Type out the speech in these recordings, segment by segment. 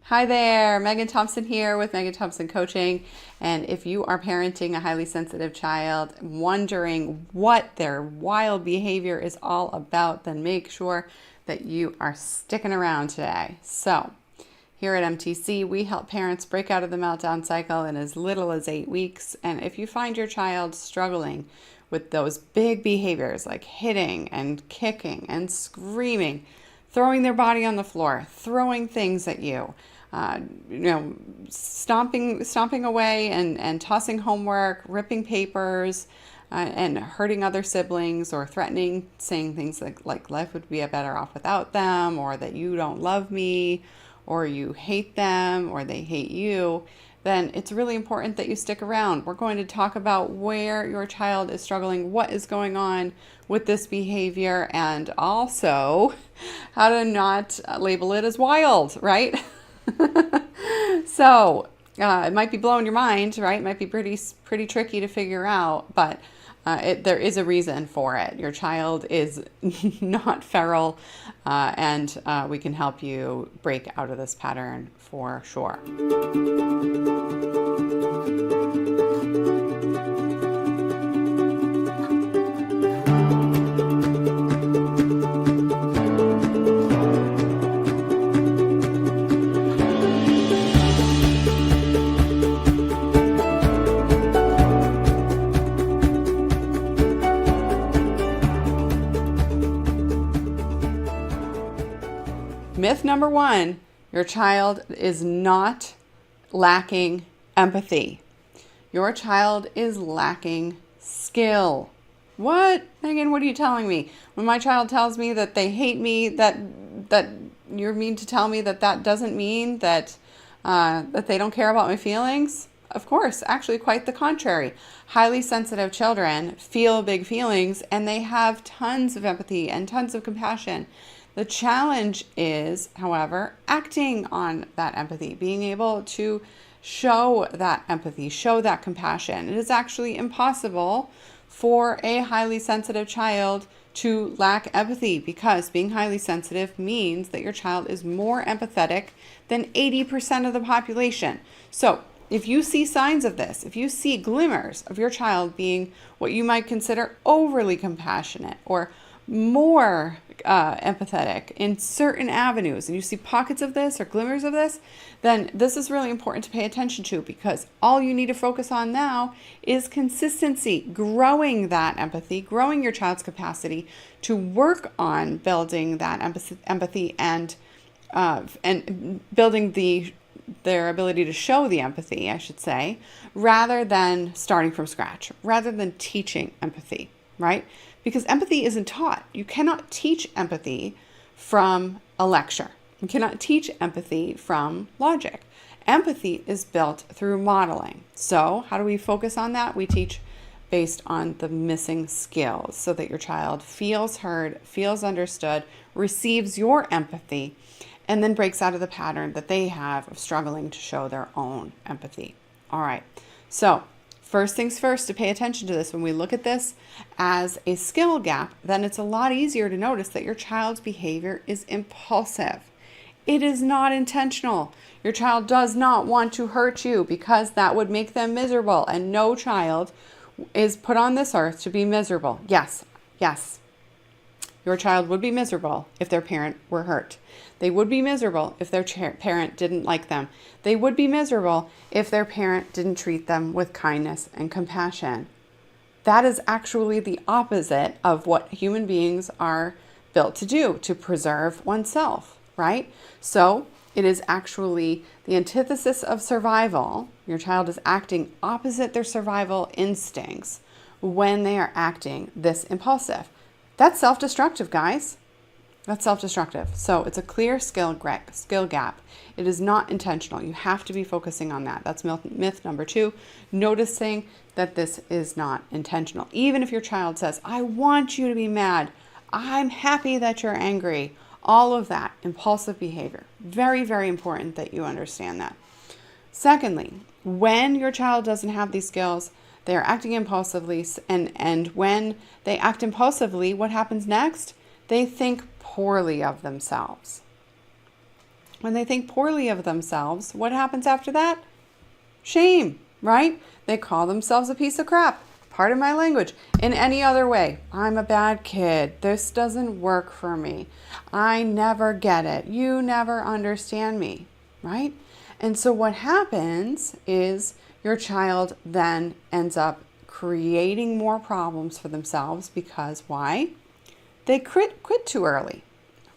Hi there, Megan Thompson here with Megan Thompson Coaching. And if you are parenting a highly sensitive child, wondering what their wild behavior is all about, then make sure that you are sticking around today. So, here at MTC, we help parents break out of the meltdown cycle in as little as 8 weeks. And if you find your child struggling with those big behaviors like hitting and kicking and screaming, throwing their body on the floor, throwing things at you, stomping away and tossing homework, ripping papers, and hurting other siblings, or threatening, saying things like life would be better off without them, or that you don't love me, or you hate them, or they hate you, then it's really important that you stick around. We're going to talk about where your child is struggling, what is going on with this behavior, and also how to not label it as wild, right? So it might be blowing your mind, right? It might be pretty tricky to figure out, but there is a reason for it. Your child is not feral, and we can help you break out of this pattern for sure. Myth number one, your child is not lacking empathy. Your child is lacking skill. What? Megan, what are you telling me? When my child tells me that they hate me, that you mean to tell me that doesn't mean that they don't care about my feelings? Of course, actually quite the contrary. Highly sensitive children feel big feelings, and they have tons of empathy and tons of compassion. The challenge is, however, acting on that empathy, being able to show that empathy, show that compassion. It is actually impossible for a highly sensitive child to lack empathy, because being highly sensitive means that your child is more empathetic than 80% of the population. So if you see signs of this, if you see glimmers of your child being what you might consider overly compassionate or more empathetic in certain avenues, and you see pockets of this or glimmers of this, then this is really important to pay attention to, because all you need to focus on now is consistency, growing that empathy, growing your child's capacity to work on building that empathy and building their ability to show the empathy, I should say, rather than starting from scratch, rather than teaching empathy, right? Because empathy isn't taught. You cannot teach empathy from a lecture. You cannot teach empathy from logic. Empathy is built through modeling. So how do we focus on that? We teach based on the missing skills, so that your child feels heard, feels understood, receives your empathy, and then breaks out of the pattern that they have of struggling to show their own empathy. All right. So first things first, to pay attention to this. When we look at this as a skill gap, then it's a lot easier to notice that your child's behavior is impulsive. It is not intentional. Your child does not want to hurt you, because that would make them miserable. And no child is put on this earth to be miserable. Yes. Your child would be miserable if their parent were hurt. They would be miserable if their parent didn't like them. They would be miserable if their parent didn't treat them with kindness and compassion. That is actually the opposite of what human beings are built to do, to preserve oneself, right? So it is actually the antithesis of survival. Your child is acting opposite their survival instincts when they are acting this impulsive. That's self-destructive, guys. That's self-destructive. So it's a clear skill gap. It is not intentional. You have to be focusing on that. That's myth number two, noticing that this is not intentional. Even if your child says, I want you to be mad, I'm happy that you're angry, all of that impulsive behavior. Very, very important that you understand that. Secondly, when your child doesn't have these skills, they are acting impulsively, and when they act impulsively, what happens next? They think poorly of themselves. When they think poorly of themselves, what happens after that? Shame, right? They call themselves a piece of crap. Pardon my language. In any other way, I'm a bad kid. This doesn't work for me. I never get it. You never understand me, right? And so what happens is your child then ends up creating more problems for themselves because why? They quit too early.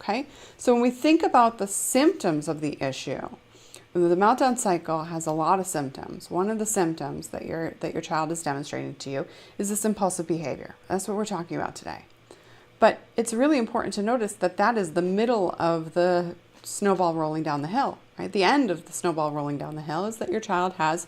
Okay, so when we think about the symptoms of the issue, the meltdown cycle has a lot of symptoms. One of the symptoms that your child is demonstrating to you is this impulsive behavior. That's what we're talking about today. But it's really important to notice that that is the middle of the snowball rolling down the hill, right? The end of the snowball rolling down the hill is that your child has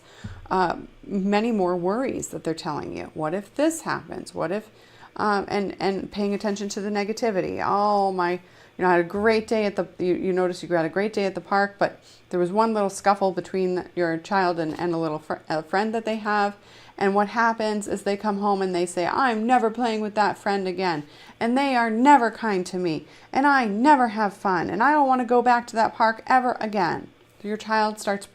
many more worries that they're telling you. What if this happens? What if, and paying attention to the negativity. Oh, I had a great day at you notice you had a great day at the park, but there was one little scuffle between your child and a friend that they have. And what happens is they come home and they say, I'm never playing with that friend again. And they are never kind to me. And I never have fun. And I don't want to go back to that park ever again. So your child starts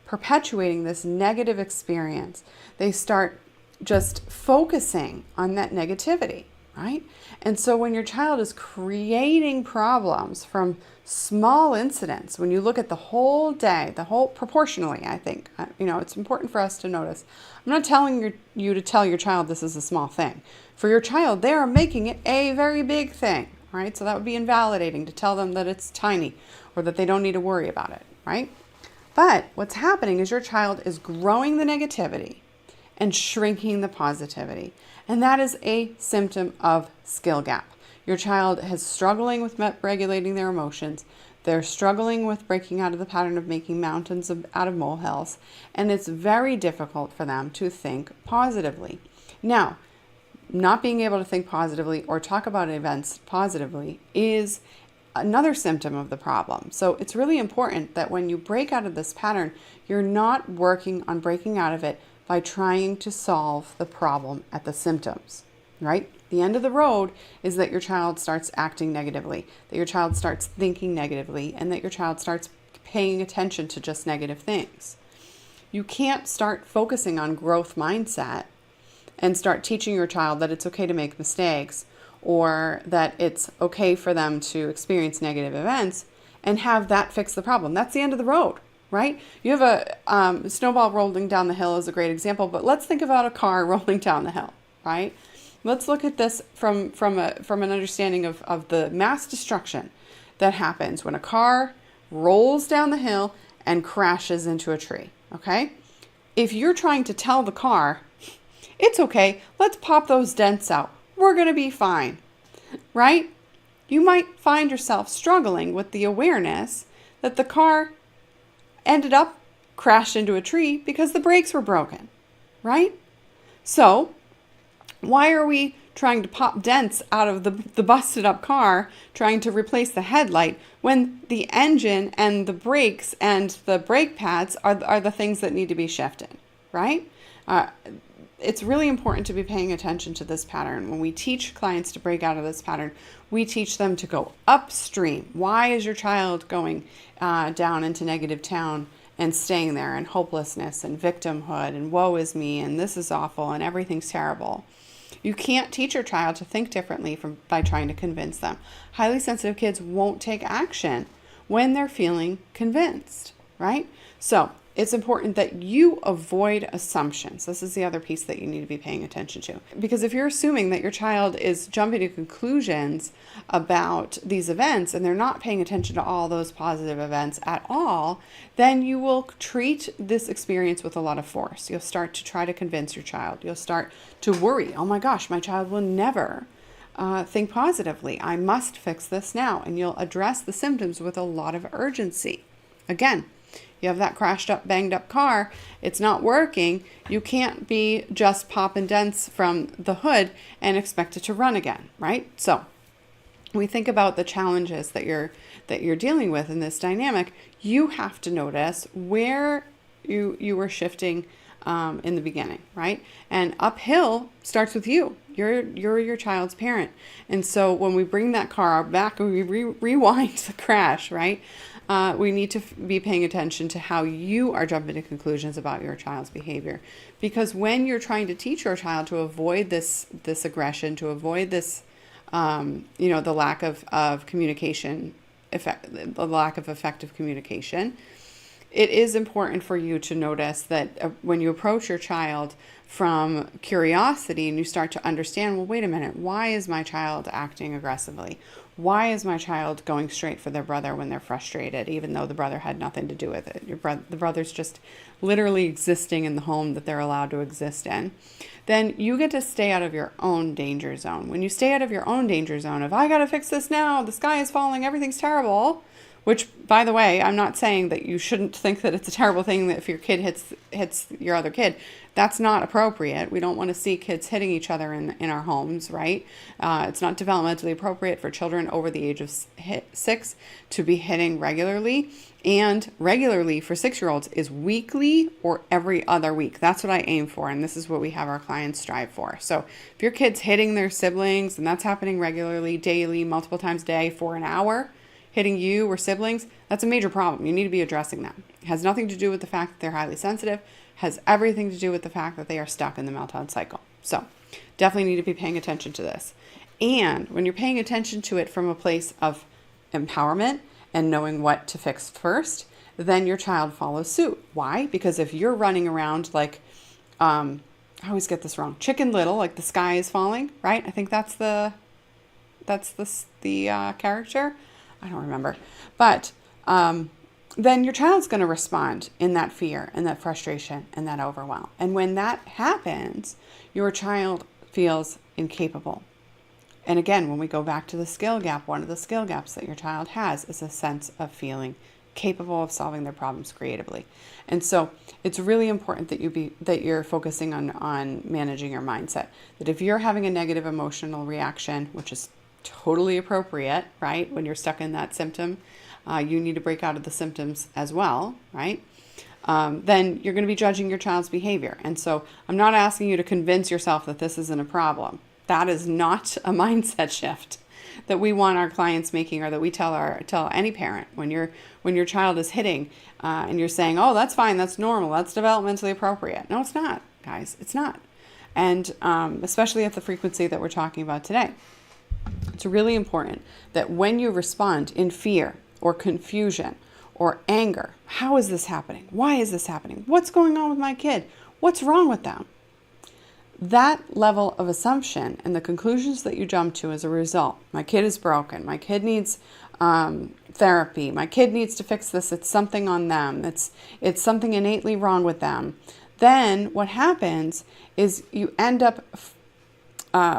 perpetuating this negative experience. They start just focusing on that negativity, right? And so when your child is creating problems from small incidents, when you look at the whole day, proportionally, I think, it's important for us to notice. I'm not telling you to tell your child this is a small thing. For your child, they are making it a very big thing, right? So that would be invalidating to tell them that it's tiny or that they don't need to worry about it, right? But what's happening is your child is growing the negativity and shrinking the positivity. And that is a symptom of skill gap. Your child is struggling with regulating their emotions. They're struggling with breaking out of the pattern of making mountains out of molehills. And it's very difficult for them to think positively. Now, not being able to think positively or talk about events positively is another symptom of the problem. So it's really important that when you break out of this pattern, you're not working on breaking out of it by trying to solve the problem at the symptoms, right? The end of the road is that your child starts acting negatively, that your child starts thinking negatively, and that your child starts paying attention to just negative things. You can't start focusing on growth mindset and start teaching your child that it's okay to make mistakes or that it's okay for them to experience negative events and have that fix the problem. That's the end of the road. Right? You have a snowball rolling down the hill is a great example, but let's think about a car rolling down the hill, right? Let's look at this from an understanding of the mass destruction that happens when a car rolls down the hill and crashes into a tree, okay? If you're trying to tell the car, it's okay, let's pop those dents out. We're going to be fine, right? You might find yourself struggling with the awareness that the car ended up crashed into a tree because the brakes were broken, right? So why are we trying to pop dents out of the busted up car, trying to replace the headlight when the engine and the brakes and the brake pads are the things that need to be shifted, right? It's really important to be paying attention to this pattern. When we teach clients to break out of this pattern, we teach them to go upstream. Why is your child going down into negative town and staying there and hopelessness and victimhood and woe is me and this is awful and everything's terrible? You can't teach your child to think differently by trying to convince them. Highly sensitive kids won't take action when they're feeling convinced, right? So it's important that you avoid assumptions. This is the other piece that you need to be paying attention to. Because if you're assuming that your child is jumping to conclusions about these events and they're not paying attention to all those positive events at all, then you will treat this experience with a lot of force. You'll start to try to convince your child. You'll start to worry, oh my gosh, my child will never think positively. I must fix this now. And you'll address the symptoms with a lot of urgency. Again, you have that crashed up, banged up car. It's not working. You can't be just popping dents from the hood and expect it to run again, right? So we think about the challenges that you're dealing with in this dynamic. You have to notice where you were shifting in the beginning, right? And uphill starts with you. You're your child's parent. And so when we bring that car back and we rewind the crash, right? we need to be paying attention to how you are jumping to conclusions about your child's behavior. Because when you're trying to teach your child to avoid this aggression, to avoid this, the lack of communication, the lack of effective communication, it is important for you to notice that when you approach your child from curiosity and you start to understand, well, wait a minute, why is my child acting aggressively? Why is my child going straight for their brother when they're frustrated, even though the brother had nothing to do with it? The brother's just literally existing in the home that they're allowed to exist in. Then you get to stay out of your own danger zone. When you stay out of your own danger zone of, I got to fix this now, the sky is falling, everything's terrible, which, by the way, I'm not saying that you shouldn't think that it's a terrible thing that if your kid hits your other kid. That's not appropriate. We don't want to see kids hitting each other in our homes, right? It's not developmentally appropriate for children over the age of 6 to be hitting regularly. And regularly for 6-year-olds is weekly or every other week. That's what I aim for, and this is what we have our clients strive for. So if your kid's hitting their siblings, and that's happening regularly, daily, multiple times a day for an hour, hitting you or siblings, that's a major problem. You need to be addressing that. It has nothing to do with the fact that they're highly sensitive. It has everything to do with the fact that they are stuck in the meltdown cycle. So definitely need to be paying attention to this. And when you're paying attention to it from a place of empowerment and knowing what to fix first, then your child follows suit. Why? Because if you're running around like, I always get this wrong, Chicken Little, like the sky is falling, right? I think that's the character. I don't remember. But then your child's going to respond in that fear and that frustration and that overwhelm. And when that happens, your child feels incapable. And again, when we go back to the skill gap, one of the skill gaps that your child has is a sense of feeling capable of solving their problems creatively. And so it's really important that you're focusing on managing your mindset. That if you're having a negative emotional reaction, which is totally appropriate, right? When you're stuck in that symptom, you need to break out of the symptoms as well, right? Then you're going to be judging your child's behavior. And so I'm not asking you to convince yourself that this isn't a problem. That is not a mindset shift that we want our clients making, or that we tell any parent when your child is hitting and you're saying, oh, that's fine, that's normal, that's developmentally appropriate. No, it's not, guys. It's not. And especially at the frequency that we're talking about today. It's really important that when you respond in fear or confusion or anger, how is this happening? Why is this happening? What's going on with my kid? What's wrong with them? That level of assumption and the conclusions that you jump to as a result, my kid is broken, my kid needs therapy, my kid needs to fix this, it's something on them, it's something innately wrong with them. Then what happens is you end up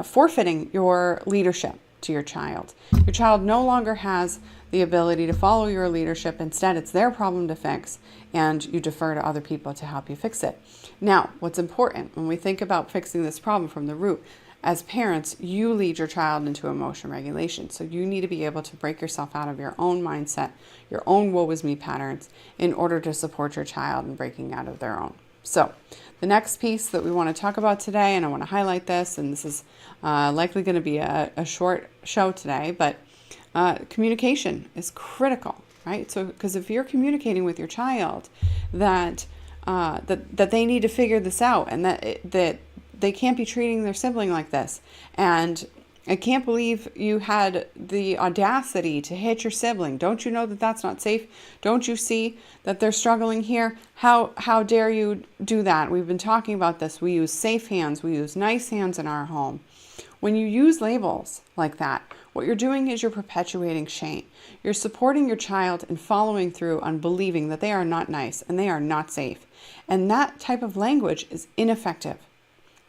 forfeiting your leadership to your child. Your child no longer has the ability to follow your leadership. Instead, it's their problem to fix, and you defer to other people to help you fix it. Now, what's important when we think about fixing this problem from the root, as parents, you lead your child into emotion regulation. So you need to be able to break yourself out of your own mindset, your own woe is me patterns, in order to support your child in breaking out of their own. So the next piece that we want to talk about today, and I want to highlight this, and this is likely going to be a short show today, but communication is critical, right? So because if you're communicating with your child that they need to figure this out, and that they can't be treating their sibling like this, and I can't believe you had the audacity to hit your sibling. Don't you know that that's not safe? Don't you see that they're struggling here? How dare you do that? We've been talking about this. We use safe hands. We use nice hands in our home. When you use labels like that, what you're doing is you're perpetuating shame. You're supporting your child and following through on believing that they are not nice and they are not safe. And that type of language is ineffective.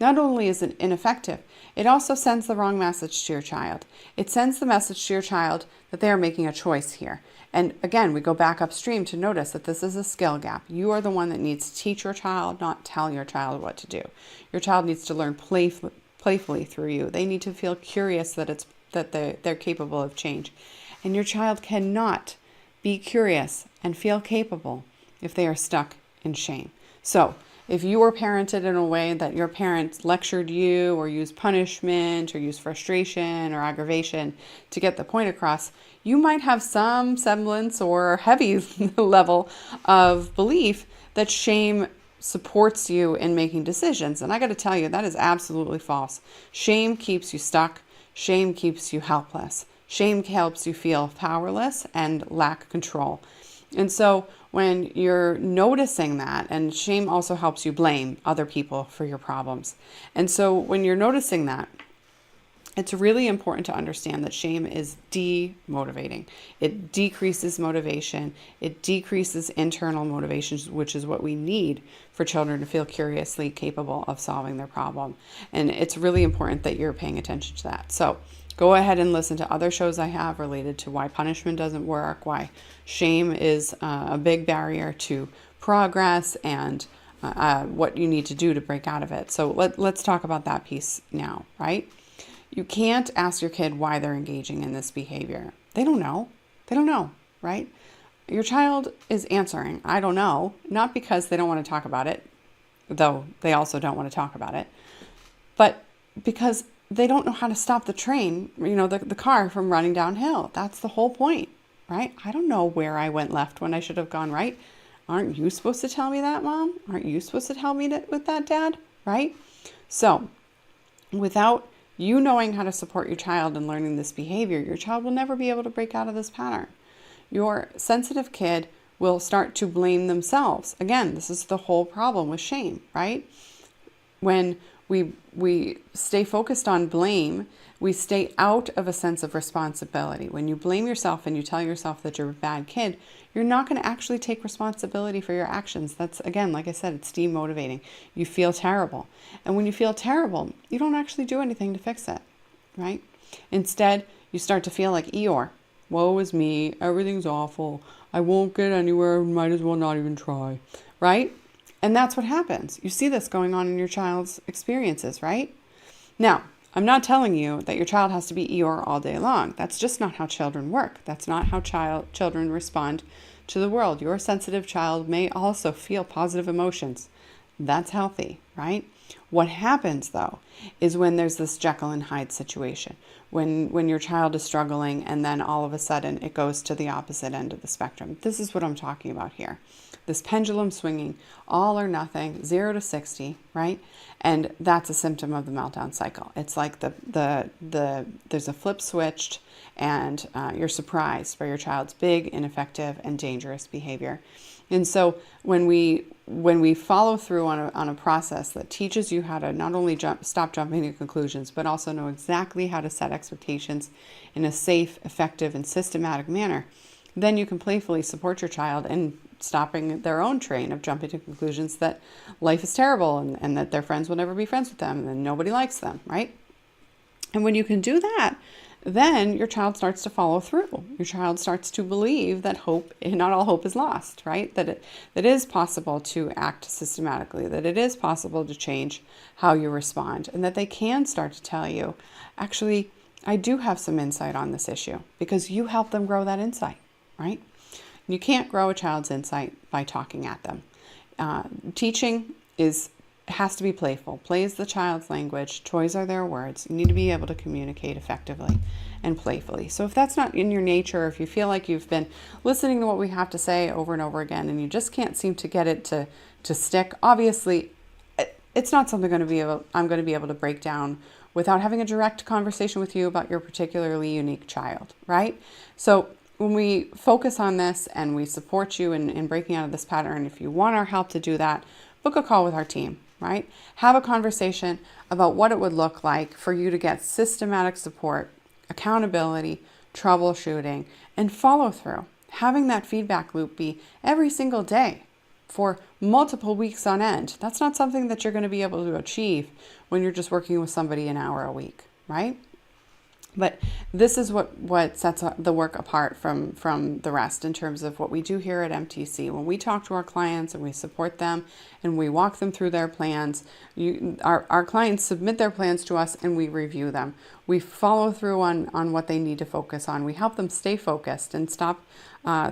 Not only is it ineffective, it also sends the wrong message to your child. It sends the message to your child that they are making a choice here. And again, we go back upstream to notice that this is a skill gap. You are the one that needs to teach your child, not tell your child what to do. Your child needs to learn playfully through you. They need to feel curious that they're capable of change. And your child cannot be curious and feel capable if they are stuck in shame. So If you were parented in a way that your parents lectured you or used punishment or used frustration or aggravation to get the point across, you might have some semblance or heavy level of belief that shame supports you in making decisions. And I got to tell you, that is absolutely false. Shame keeps you stuck. Shame keeps you helpless. Shame helps you feel powerless and lack control. And so when you're noticing that, and shame also helps you blame other people for your problems. And so when you're noticing that, it's really important to understand that shame is demotivating. It decreases motivation. It decreases internal motivations, which is what we need for children to feel curiously capable of solving their problem. And it's really important that you're paying attention to that. So go ahead and listen to other shows I have related to why punishment doesn't work, why shame is a big barrier to progress, and what you need to do to break out of it. So let's talk about that piece now, right? You can't ask your kid why they're engaging in this behavior. They don't know. They don't know, right? Your child is answering, I don't know, not because they don't want to talk about it, though they also don't want to talk about it, but because they don't know how to stop the train, the car from running downhill. That's the whole point, right? I don't know where I went left when I should have gone right. Aren't you supposed to tell me that, Mom? Aren't you supposed to tell me with that, Dad? Right? So without you knowing how to support your child in learning this behavior, your child will never be able to break out of this pattern. Your sensitive kid will start to blame themselves. Again, this is the whole problem with shame, right? When we stay focused on blame, we stay out of a sense of responsibility. When you blame yourself and you tell yourself that you're a bad kid, you're not going to actually take responsibility for your actions. That's, again, like I said, it's demotivating. You feel terrible. And when you feel terrible, you don't actually do anything to fix it, right? Instead, you start to feel like Eeyore. Woe is me. Everything's awful. I won't get anywhere. Might as well not even try, right? And that's what happens. You see this going on in your child's experiences, right? Now, I'm not telling you that your child has to be Eeyore all day long. That's just not how children work. That's not how children respond to the world. Your sensitive child may also feel positive emotions. That's healthy, right? What happens, though, is when there's this Jekyll and Hyde situation, when your child is struggling and then all of a sudden it goes to the opposite end of the spectrum. This is what I'm talking about here. This pendulum swinging, all or nothing, 0 to 60, right? And that's a symptom of the meltdown cycle. It's like there's a flip switched and you're surprised by your child's big, ineffective, and dangerous behavior. And so when we follow through on a process that teaches you how to not only stop jumping to conclusions, but also know exactly how to set expectations in a safe, effective, and systematic manner, then you can playfully support your child in stopping their own train of jumping to conclusions that life is terrible and that their friends will never be friends with them and nobody likes them, right? And when you can do that, then your child starts to follow through. Your child starts to believe that not all hope is lost, right? That it is possible to act systematically, that it is possible to change how you respond, and that they can start to tell you, actually, I do have some insight on this issue, because you help them grow that insight, right? You can't grow a child's insight by talking at them. Teaching has to be playful. Play is the child's language. Toys are their words. You need to be able to communicate effectively and playfully. So if that's not in your nature, if you feel like you've been listening to what we have to say over and over again and you just can't seem to get it to stick, obviously it's not something I'm going to be able to break down without having a direct conversation with you about your particularly unique child, right? So when we focus on this and we support you in breaking out of this pattern, if you want our help to do that, book a call with our team, right? Have a conversation about what it would look like for you to get systematic support, accountability, troubleshooting, and follow through. Having that feedback loop be every single day for multiple weeks on end. That's not something that you're going to be able to achieve when you're just working with somebody an hour a week, right? But this is what sets the work apart from the rest in terms of what we do here at MTC. When we talk to our clients and we support them and we walk them through their plans, our clients submit their plans to us and we review them. We follow through on what they need to focus on. We help them stay focused and stop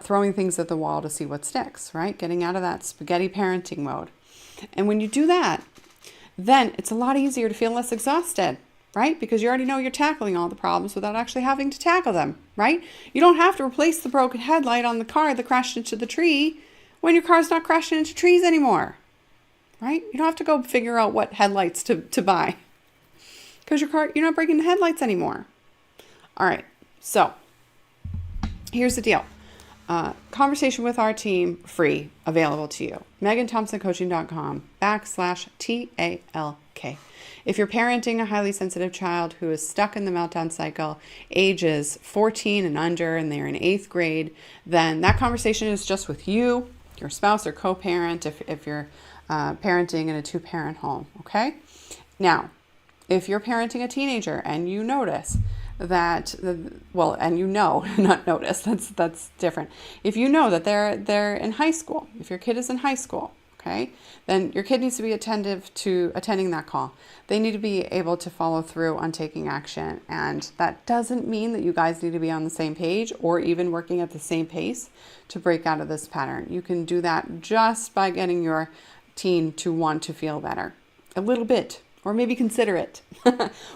throwing things at the wall to see what sticks, right? Getting out of that spaghetti parenting mode. And when you do that, then it's a lot easier to feel less exhausted, right? Because you already know you're tackling all the problems without actually having to tackle them, right? You don't have to replace the broken headlight on the car that crashed into the tree when your car's not crashing into trees anymore, right? You don't have to go figure out what headlights to buy because you're not breaking the headlights anymore. All right, so here's the deal. Conversation with our team, free, available to you. MeganThompsonCoaching.com/TALK. If you're parenting a highly sensitive child who is stuck in the meltdown cycle, ages 14 and under, and they're in 8th grade, then that conversation is just with you, your spouse, or co-parent if you're parenting in a 2-parent home, okay? Now, if you're parenting a teenager and you notice that, not notice, that's different. If you know that they're in high school, if your kid is in high school, okay, then your kid needs to be attentive to attending that call. They need to be able to follow through on taking action. And that doesn't mean that you guys need to be on the same page or even working at the same pace to break out of this pattern. You can do that just by getting your teen to want to feel better a little bit, or maybe consider it.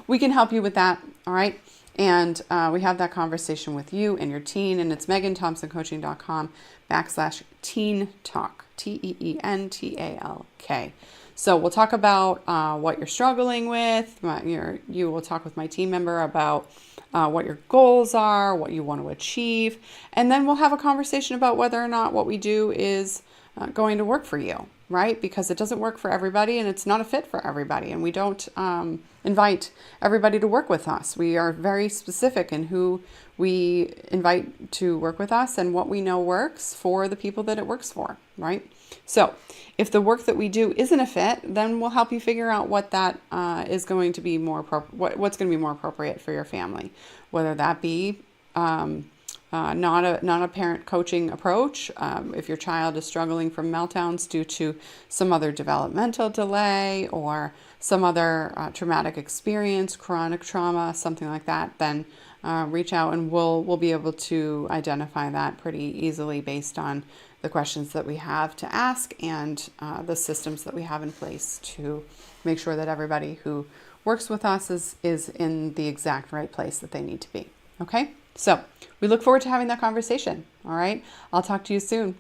We can help you with that, all right? And we have that conversation with you and your teen, and it's MeganThompsonCoaching.com/teen talk, TEENTALK. So we'll talk about what you're struggling with. You will talk with my team member about what your goals are, what you want to achieve, and then we'll have a conversation about whether or not what we do is going to work for you, right? Because it doesn't work for everybody and it's not a fit for everybody. And we don't invite everybody to work with us. We are very specific in who we invite to work with us and what we know works for the people that it works for, right? So if the work that we do isn't a fit, then we'll help you figure out what that is going to be more what's going to be more appropriate for your family, whether that be not a parent coaching approach. If your child is struggling from meltdowns due to some other developmental delay or some other traumatic experience, chronic trauma, something like that, then reach out and we'll be able to identify that pretty easily based on the questions that we have to ask and the systems that we have in place to make sure that everybody who works with us is in the exact right place that they need to be. Okay? So we look forward to having that conversation. All right? I'll talk to you soon.